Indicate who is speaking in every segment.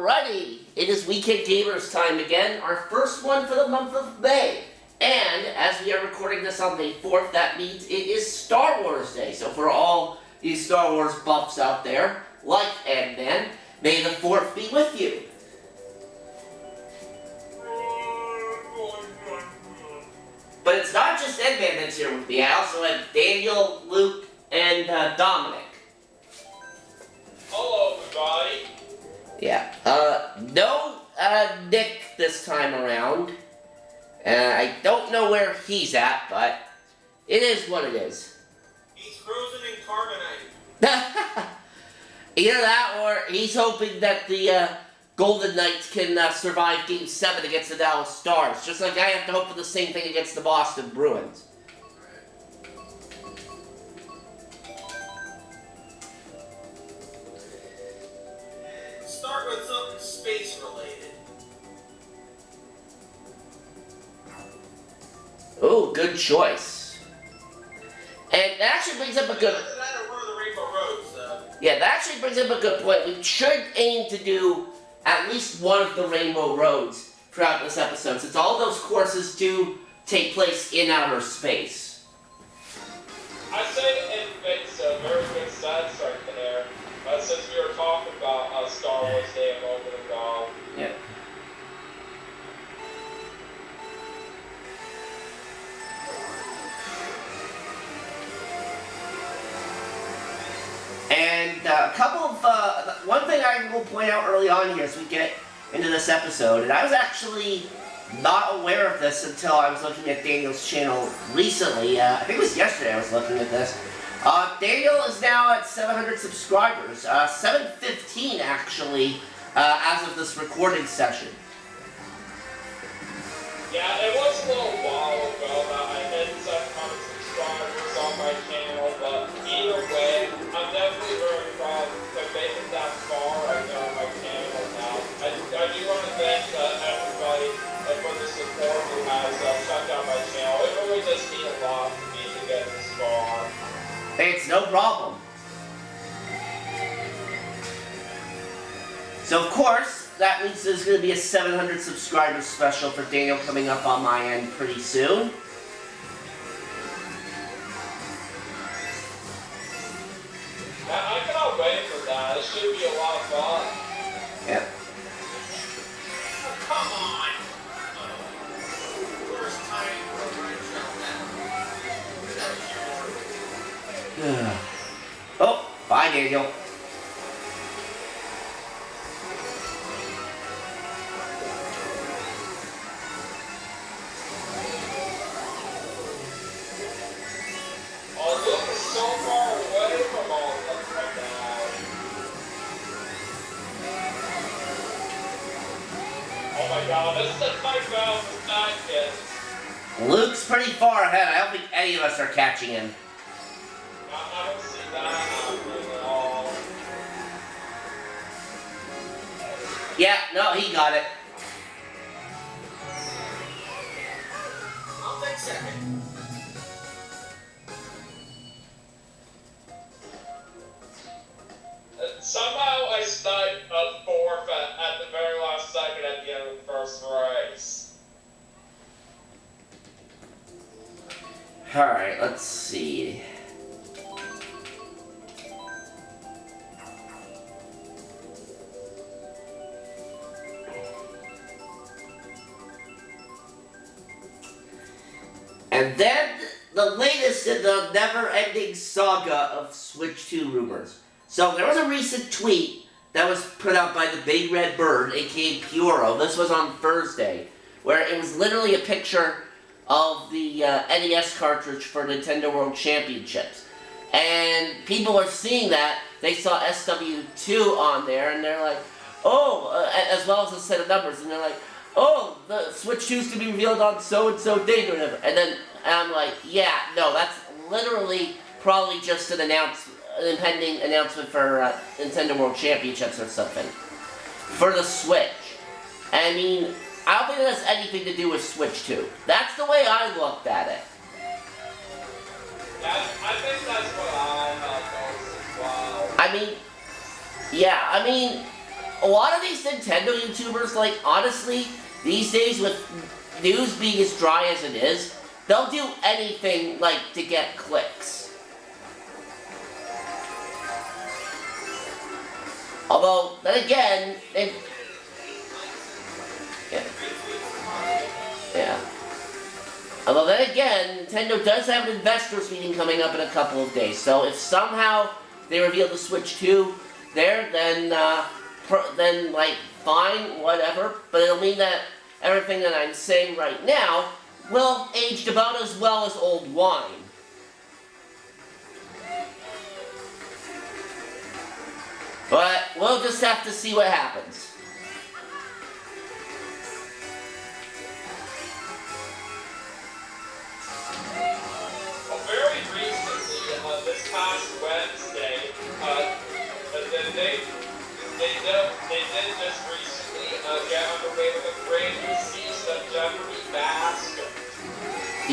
Speaker 1: Alrighty, it is Weekend Gamers time again, our first one for the month of May. And as we are recording this on May 4th, that means it is Star Wars Day. So for all these Star Wars buffs out there, like Ant-Man, may the 4th be with you. But it's not just Ant-Man that's here with me. I also have Daniel, Luke, and Dominic.
Speaker 2: Hello, everybody.
Speaker 1: Yeah. No Nick this time around. I don't know where he's at, but it is what it is.
Speaker 2: He's frozen in carbonite.
Speaker 1: Either that, or he's hoping that the Golden Knights can survive Game 7 against the Dallas Stars, just like I have to hope for the same thing against the Boston Bruins.
Speaker 2: Start with something space related.
Speaker 1: Oh, good choice. And that actually brings up a good...
Speaker 2: That or one of the Rainbow Roads,
Speaker 1: Yeah, that actually brings up a good point. We should aim to do at least one of the Rainbow Roads throughout this episode, since all those courses do take place in outer space.
Speaker 2: I say it makes a very good sense right there, since we were talking about Star Wars Day a moment ago.
Speaker 1: Yeah. And a couple of, one thing I will point out early on here as we get into this episode, and I was actually not aware of this until I was looking at Daniel's channel recently. I think it was yesterday I was looking at this. Daniel is now at 700 subscribers, 715 actually, as of this recording session.
Speaker 2: Yeah, it was a little while ago that I hit 700 subscribers on my channel, but either way, I'm definitely very proud to make it that far right now on my channel now. I do want to thank everybody for the support who has checked out my channel. It really does mean a lot to me to get this far.
Speaker 1: It's no problem. So of course, that means there's going to be a 700 subscribers special for Daniel coming up on my end pretty soon.
Speaker 2: I cannot wait for that. It should be a lot of fun.
Speaker 1: Yep.
Speaker 2: Oh, come on! First time
Speaker 1: Oh, bye Daniel.
Speaker 2: Oh, look, it's so far away from all of us right now. Oh my god, this is a typo with not yet.
Speaker 1: Luke's pretty far ahead. I don't think any of us are catching him.
Speaker 2: I don't see that happening at all.
Speaker 1: Yeah, no, he got it.
Speaker 2: I'll take second. Somehow I sniped a fourth at the very last second at the end of the first race.
Speaker 1: Alright, let's see. And then, the latest in the never-ending saga of Switch 2 rumors. So, there was a recent tweet that was put out by the Big Red Bird, aka Pioro. This was on Thursday, where it was literally a picture of the NES cartridge for Nintendo World Championships. And people are seeing that, they saw SW2 on there, and they're like, oh, as well as a set of numbers, and they're like, oh, the Switch 2 is going to be revealed on so-and-so date or whatever. And then I'm like, yeah, no, that's literally probably just an impending announcement for Nintendo World Championships or something. For the Switch. I mean, I don't think that has anything to do with Switch 2. That's the way I looked at it.
Speaker 2: Yeah, I think that's what I thought as well.
Speaker 1: I mean, yeah, I mean, a lot of these Nintendo YouTubers, like, honestly, these days with news being as dry as it is, they'll do anything, like, to get clicks. Although, then again, yeah. Although then again, Nintendo does have an investors meeting coming up in a couple of days. So if somehow they reveal the Switch 2 there, then like fine, whatever. But it'll mean that everything that I'm saying right now will age about as well as old wine. But we'll just have to see what happens.
Speaker 2: Very recently, this past Wednesday, they did just recently get underway with a brand new season of Jeopardy Master.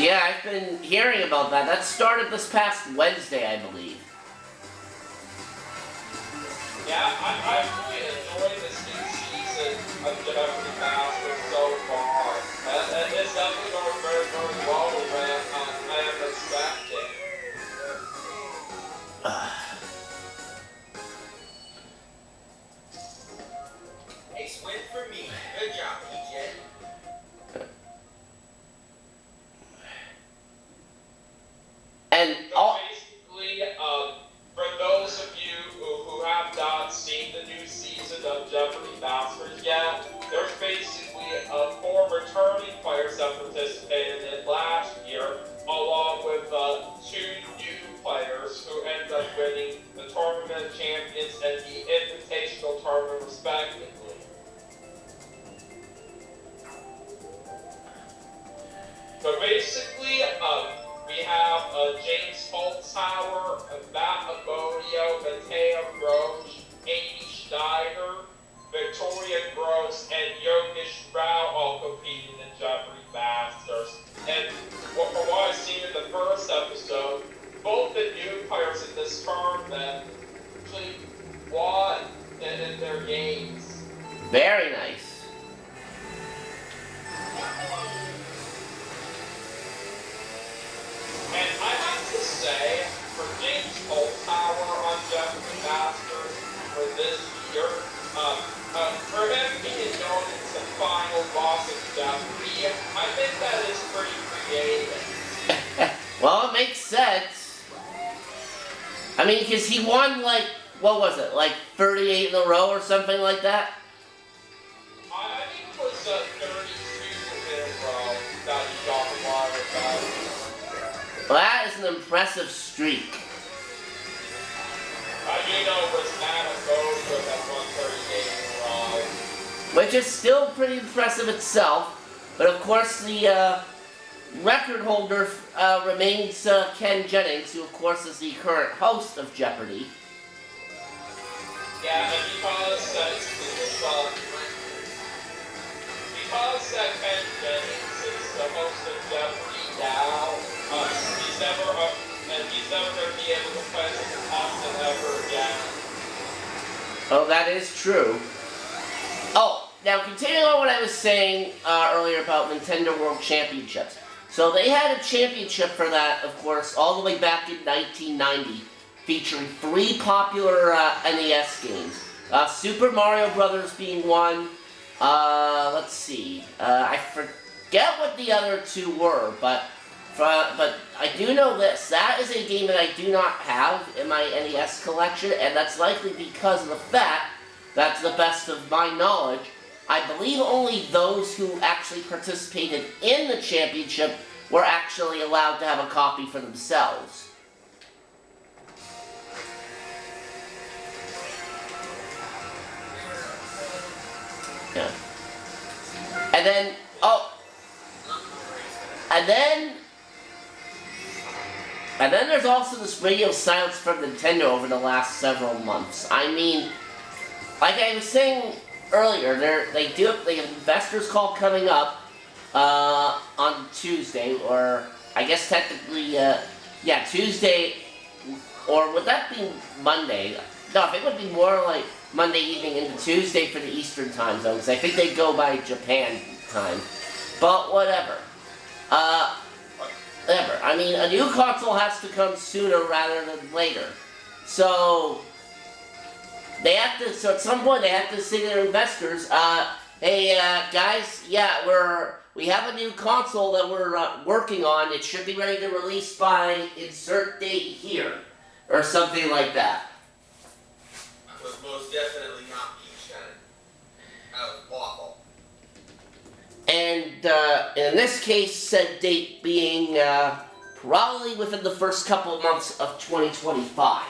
Speaker 1: Yeah, I've been hearing about that. That started this past Wednesday, I believe.
Speaker 2: Yeah, I really enjoyed this new season of Jeopardy Master so far. And it's definitely going very, very well than I am expecting.
Speaker 3: Ace win for me. Good job, PJ.
Speaker 1: And
Speaker 2: So basically, for those of you who have not seen the new season of Jeopardy Masters yet, there's basically 4 returning players that participated in last year, along with 2 new players who ended up winning the Tournament of Champions and the Invitational Tournament respectively. So basically, we have James Holzhauer, Matt Amodio, Mateo Roche, Amy Schneider, Victoria Gross, and Yogesh Rao all competing in Jeopardy Masters. And from what I've seen in the first episode, both the new players in this tournament actually won in their games.
Speaker 1: very nice.
Speaker 2: And I have to say, for James Holzhauer on Jeopardy Masters for this year, for him being known as the final boss of Jeopardy, I think that is pretty creative.
Speaker 1: Well, it makes sense. I mean, because he won, like, what was it, like 38 in a row or something like that?
Speaker 2: I think it was 32 in a row that he got the water about.
Speaker 1: Well, that is an impressive streak.
Speaker 2: I do know it was Matt Amodio that won 38 in a row.
Speaker 1: Which is still pretty impressive itself. But of course, the record holder remains Ken Jennings, who of course is the current host of Jeopardy.
Speaker 2: Yeah, and because Ken Jennings is the host of Jeopardy now, he's never going to be able to play as a contestant ever again.
Speaker 1: Oh, that is true. Oh, now continuing on what I was saying earlier about Nintendo World Championships. So they had a championship for that, of course, all the way back in 1990, featuring 3 popular NES games. Super Mario Brothers being one. Let's see. I forget what the other 2 were, but I do know this. That is a game that I do not have in my NES collection, and that's likely because of the fact that, to the best of my knowledge, I believe only those who actually participated in the championship were actually allowed to have a copy for themselves. Yeah. And then, and then there's also this radio silence from Nintendo over the last several months. I mean, like I was saying earlier, they have investors call coming up on Tuesday, or I guess technically, Tuesday, or would that be Monday? No, I think it would be more like Monday evening into Tuesday for the Eastern time zone, because I think they go by Japan time. But whatever. Whatever. I mean, a new console has to come sooner rather than later. So they have to. So at some point they have to say to their investors, "Hey guys, yeah, we have a new console that we're working on. It should be ready to release by insert date here," or something like that.
Speaker 3: That was most definitely not me, Shannon. That was awful.
Speaker 1: And in this case, said date being probably within the first couple of months of 2025.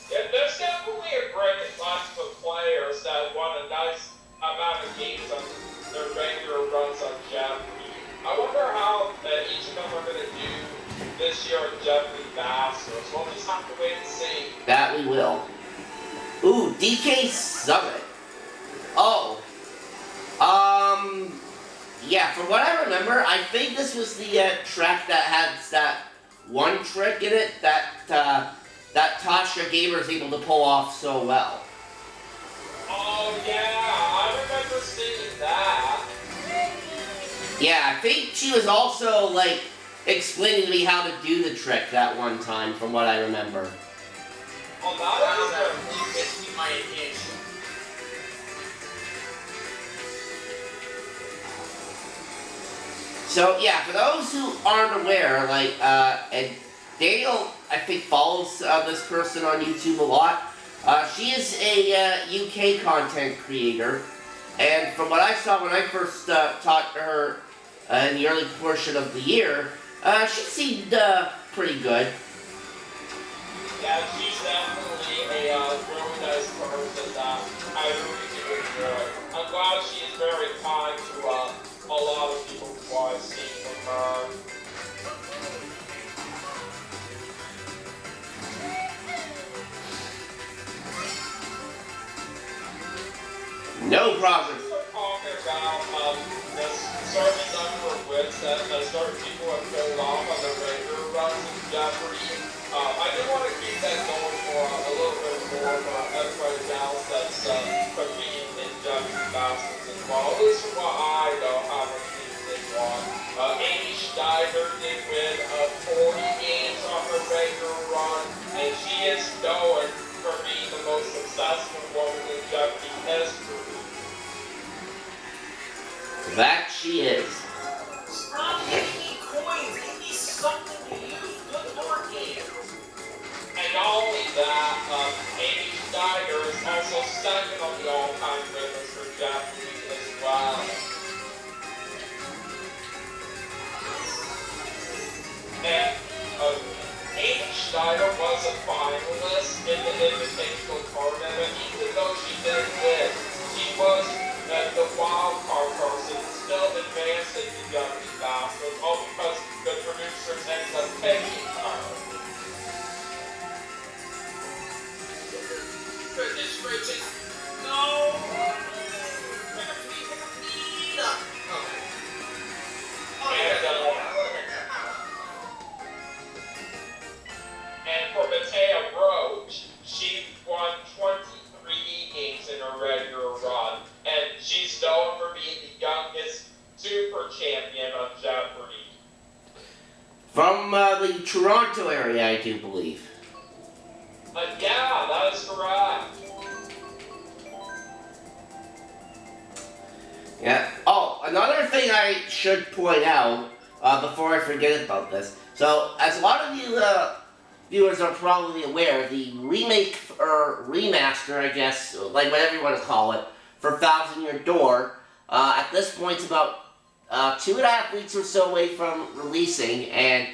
Speaker 2: Yeah, there's definitely a great class of players that want a nice amount of games on their regular runs on Jeopardy. I wonder how each of them are going to do this year at Jeopardy Masters. We'll just have to wait and see.
Speaker 1: That we will. Ooh, DK Summit. Oh. Yeah, from what I remember, I think this was the track that had that one trick in it that Tasha Gamer is able to pull off so well.
Speaker 2: Oh yeah, I remember seeing that.
Speaker 1: Yeah, I think she was also, like, explaining to me how to do the trick that one time, from what I remember.
Speaker 2: Oh,
Speaker 3: That really gets me my attention.
Speaker 1: So, yeah, for those who aren't aware, like, and Daniel, I think, follows this person on YouTube a lot. She is a UK content creator, and from what I saw when I first talked to her in the early portion of the year, she seemed pretty good.
Speaker 2: Yeah, she's definitely a really nice person that I really do enjoy. I'm glad she is very kind to a lot of people who I've seen from her.
Speaker 1: No problem.
Speaker 2: We're talking about this certain number of wins that certain people have pulled off on the regular runs in Jeopardy. I do want to keep that going for a little bit more for everybody else that's competing in Jeopardy Masters as well. At least from what I know, how many teams they won. Amy Schneider did win 40 games on her regular run, and she is known for being the most successful woman in Jeopardy history.
Speaker 1: That she is.
Speaker 3: Stop giving me coins. Give me something to use. Good board game.
Speaker 2: And not only that, Amy Schneider is also second on the all-time winners for Jeopardy as well. And Amy Schneider was a finalist in the Invitational Tournament, and even though she didn't win, she was the wild card person still advanced into Jeopardy Masters, all because the producers ended up picking her.
Speaker 3: Goodness gracious. No. Pick up speed. Okay.
Speaker 2: And for Matea Roach, she won 23 games in her regular run, and she's known for being the youngest super champion on Jeopardy.
Speaker 1: From the Toronto area, I do believe.
Speaker 2: Yeah, that is correct.
Speaker 1: Yeah. Oh, another thing I should point out before I forget about this. So, as a lot of you viewers are probably aware, the remake or remaster, I guess, like whatever you want to call it, for Thousand Year Door, at this point it's about 2.5 weeks or so away from releasing, and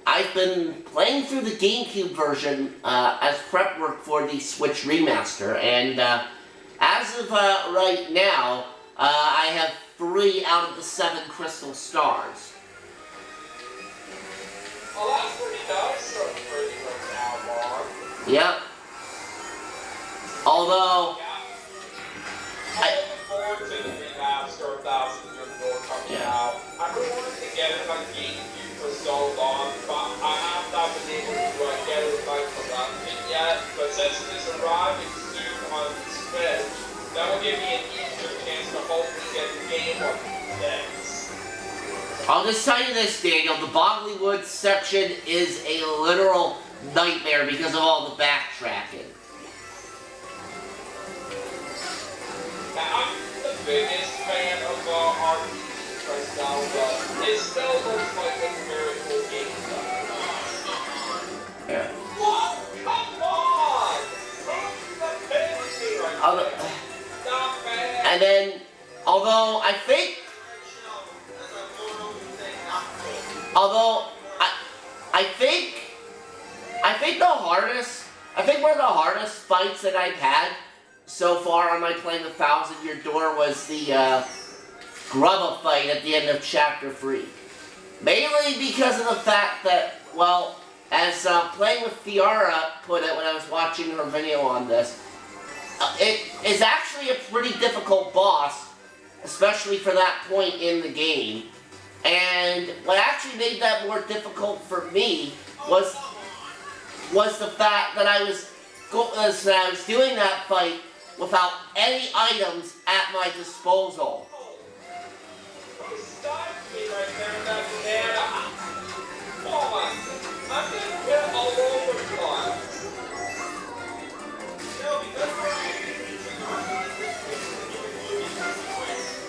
Speaker 1: I've been playing through the GameCube version as prep work for the Switch remaster, and as of right now, I have 3 out of the 7 crystal stars.
Speaker 2: Well, that's pretty nice for you right now, Mark.
Speaker 1: Yep. Although,
Speaker 2: Yeah. looking forward to the remaster of Thousand Year Door coming out. I've been wanting to get it on GameCube for so long, but I have not been able to get it in my collection yet. But since it is arriving soon on the Switch, that will give me an easier chance to hopefully get the game on these.
Speaker 1: I'll just tell you this, Daniel, the Boggly Woods section is a literal nightmare because of all the backtracking.
Speaker 2: Now, I'm the biggest fan of RPGs right now, but it still looks like a very cool game.
Speaker 1: Yeah.
Speaker 2: What? Come on! Who's the fantasy right now? Not bad.
Speaker 1: And then, although I think one of the hardest fights that I've had so far on my playing the 1,000 Year Door was the Grubba fight at the end of Chapter 3. Mainly because of the fact that, well, as Playing with Fiara put it when I was watching her video on this, it is actually a pretty difficult boss, especially for that point in the game. And what actually made that more difficult for me was the fact that I was doing that fight without any items at my disposal.
Speaker 2: Stop me right there in that banana. Come on. I'm getting hit all over the place.
Speaker 3: No, because we're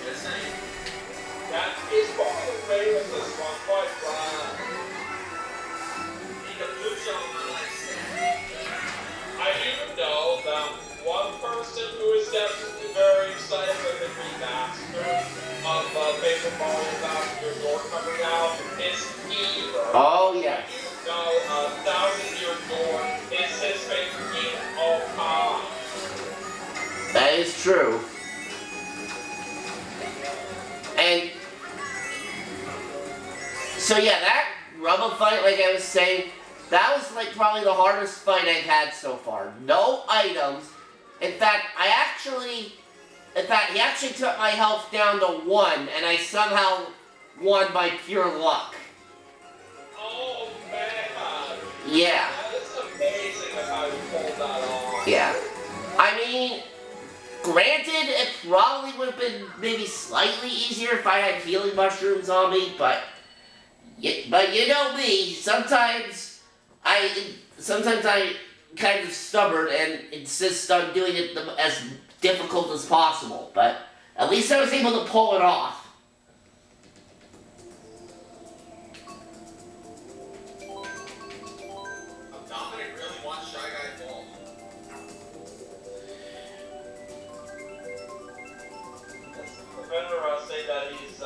Speaker 3: just saying.
Speaker 2: That is part of the way with this one, quite right.
Speaker 3: Need a blue shell in my life.
Speaker 2: I do know that one person who is definitely very excited for the remaster of Paper Mario 1,000 Year Door coming out is Eva.
Speaker 1: Oh, yeah.
Speaker 2: You know, 1,000 Year Door is his favorite game of all time.
Speaker 1: That is true. And so yeah, that Grubba fight, like I was saying, that was like probably the hardest fight I've had so far. No items. In fact, he actually took my health down to 1, and I somehow won by pure luck.
Speaker 2: Oh man!
Speaker 1: Yeah.
Speaker 2: That is amazing how you pulled that off.
Speaker 1: Yeah. I mean, granted, it probably would have been maybe slightly easier if I had healing mushrooms on me, but you know me, sometimes I kind of stubborn and insist on doing it as difficult as possible, but at least I was able to pull it off.
Speaker 3: Dominic really wants Shy Guy Fall.
Speaker 2: It's interesting that he's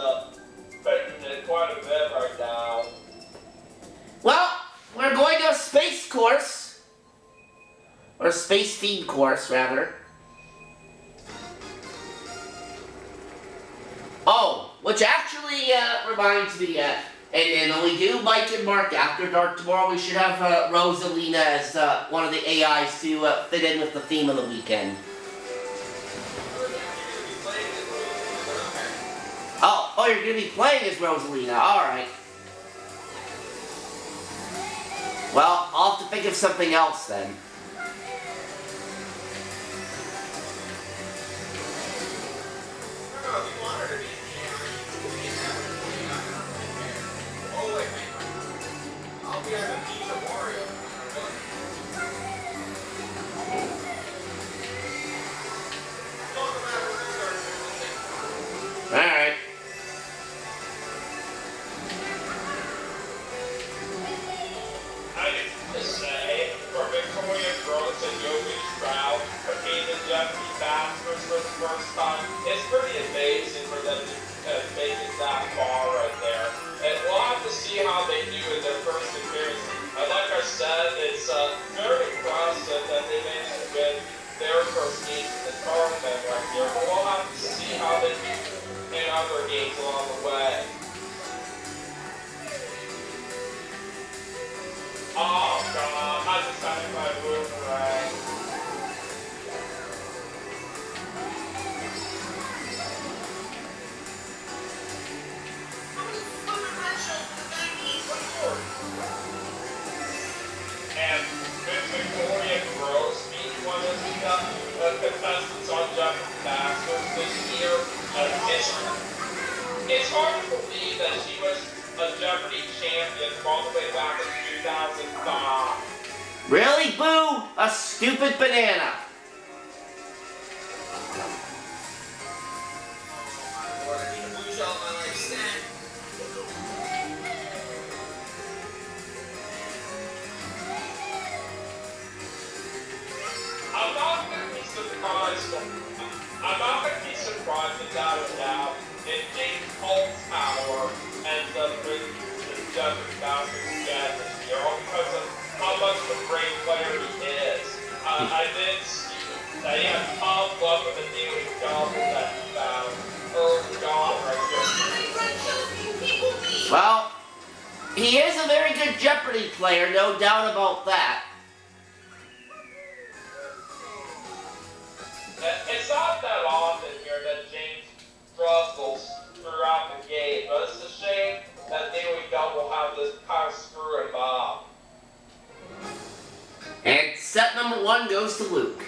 Speaker 2: faking it quite a bit right now.
Speaker 1: Well, we're going to a space course. Or a space themed course, rather. Oh, which actually reminds me, and when we do Mike and Mark After Dark tomorrow, we should have Rosalina as one of the AIs to fit in with the theme of the weekend. Oh, you're going to be playing as Rosalina, alright. Well, I'll have to think of something else then. Alright.
Speaker 2: I used to say, for Victoria Gross and Yogi Stroud competing Jeffrey Masters for the first time, it's pretty amazing for them to make it that far right there. And we'll have to see how they do in their first appearance. And like I said, it's very impressive that they managed to win their first game in the tournament right here. But we'll have to see how they do in other games along the way. Oh god, I just got my boomerang. It's hard to believe that she was a Jeopardy champion all the way back in 2005.
Speaker 1: Really, Boo? A stupid banana.
Speaker 3: Lord, I need a blue shell in my life snack.
Speaker 2: I'm not going to be surprised. I'm not going to be surprised without a doubt if James Holt's power ends up bringing the Jeopardy Masters again this year, all because of how much of a great player he is. I did see that he had Tom Love with a daily double that he found early on right there.
Speaker 1: Well, he is a very good Jeopardy player, no doubt about that.
Speaker 2: It's not that often here that James struggles throughout the game, but it's a shame that Daily Double have this kind of screw him up.
Speaker 1: And set number 1 goes to Luke.